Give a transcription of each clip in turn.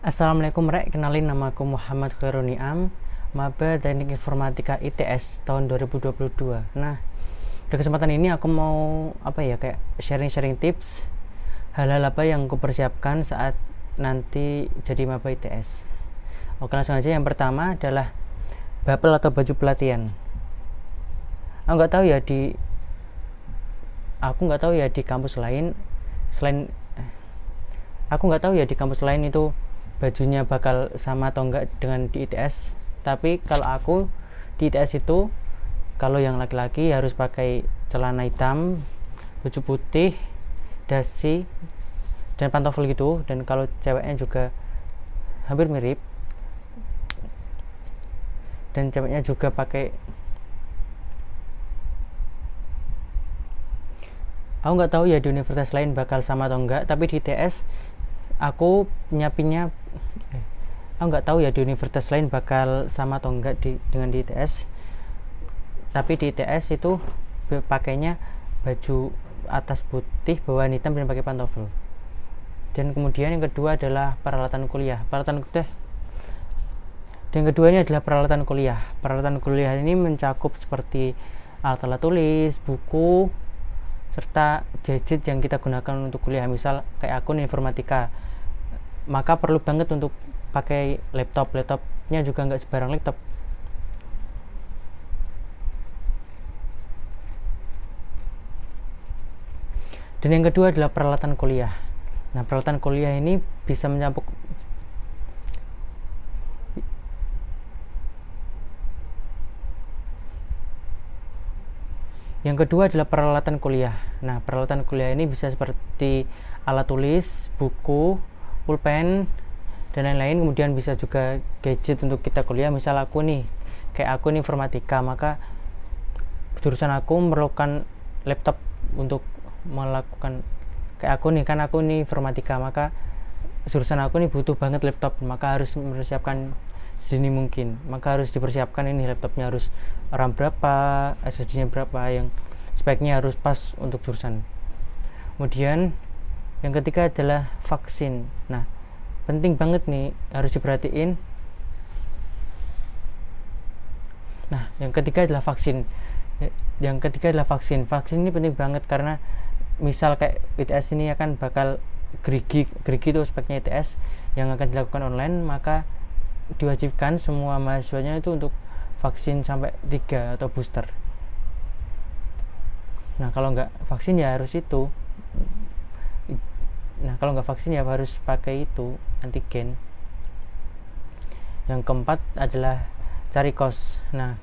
Assalamualaikum Rek, kenalin namaku Muhammad Khairul Niam, maba Teknik Informatika ITS tahun 2022. Nah, di kesempatan ini aku mau kayak sharing-sharing tips hal-hal apa yang aku persiapkan saat nanti jadi maba ITS. Oke, langsung aja. Yang pertama adalah bapel atau baju pelatihan. Aku nggak tahu ya di kampus lain itu bajunya bakal sama atau enggak dengan di ITS, tapi kalau aku di ITS itu kalau yang laki-laki harus pakai celana hitam, baju putih, dasi dan pantofel gitu, dan kalau ceweknya juga hampir mirip, dan ceweknya juga pakai, aku nggak tahu ya di universitas lain bakal sama atau enggak, tapi di ITS aku nyiapinnya aku nggak tahu ya di universitas lain bakal sama atau enggak dengan di ITS, tapi di ITS itu pakainya baju atas putih, bawahan hitam, dan pakai pantofel. Dan kemudian yang kedua adalah peralatan kuliah. Peralatan kuliah ini mencakup seperti alat-alat tulis, buku, serta gadget yang kita gunakan untuk kuliah. Misal kayak aku informatika, maka perlu banget untuk pakai laptopnya juga nggak sembarang laptop. Dan yang kedua adalah peralatan kuliah. Nah, peralatan kuliah ini bisa mencakup peralatan kuliah ini bisa seperti alat tulis, buku, pulpen, dan lain-lain. Kemudian bisa juga gadget untuk kita kuliah. Misal aku nih informatika, maka jurusan aku memerlukan laptop untuk melakukan, aku nih informatika, maka jurusan aku nih butuh banget laptop, maka harus mempersiapkan sedini mungkin. Maka harus dipersiapkan ini laptopnya harus RAM berapa, SSD nya berapa, yang speknya harus pas untuk jurusan. Kemudian yang ketiga adalah vaksin. Nah, penting banget nih, harus diperhatiin. Nah, yang ketiga adalah vaksin. Vaksin ini penting banget karena misal kayak ITS ini akan bakal gerigi itu speknya ITS yang akan dilakukan online, maka diwajibkan semua mahasiswanya itu untuk vaksin sampai 3 atau booster. Nah, kalau nggak vaksin ya harus pakai itu antigen. Yang keempat adalah cari kos. Nah,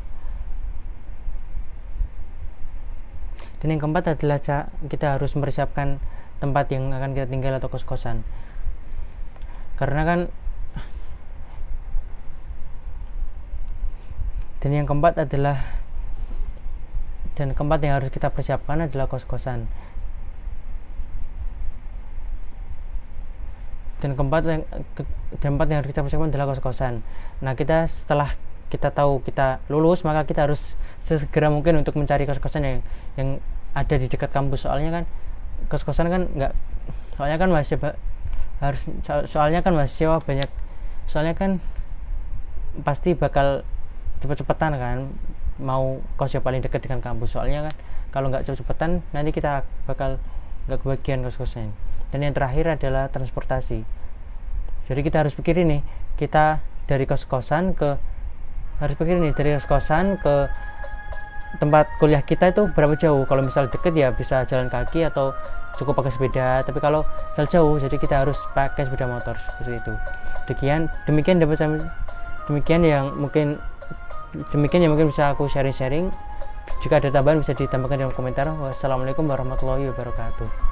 dan yang keempat adalah kita harus mempersiapkan tempat yang akan kita tinggal atau kos-kosan. Karena kan dan keempat yang harus kita persiapkan adalah kos-kosan. Dan keempat yang harus kita persiapkan adalah kos-kosan. Nah, setelah kita tahu kita lulus, maka kita harus sesegera mungkin untuk mencari kos-kosan yang ada di dekat kampus. Soalnya kan kos-kosan kan mahasiswa banyak. Soalnya kan pasti bakal cepet-cepetan kan mau kos yang paling dekat dengan kampus. Soalnya kan kalau nggak cepet-cepetan nanti kita bakal nggak kebagian kos-kosnya. Dan yang terakhir adalah transportasi. Jadi kita harus pikirin nih, kita dari kos-kosan ke tempat kuliah kita itu berapa jauh. Kalau misal deket ya bisa jalan kaki atau cukup pakai sepeda, tapi kalau misal jauh jadi kita harus pakai sepeda motor, seperti itu. Demikian yang mungkin bisa aku sharing. Jika ada tambahan bisa ditambahkan di kolom komentar. Wassalamualaikum warahmatullahi wabarakatuh.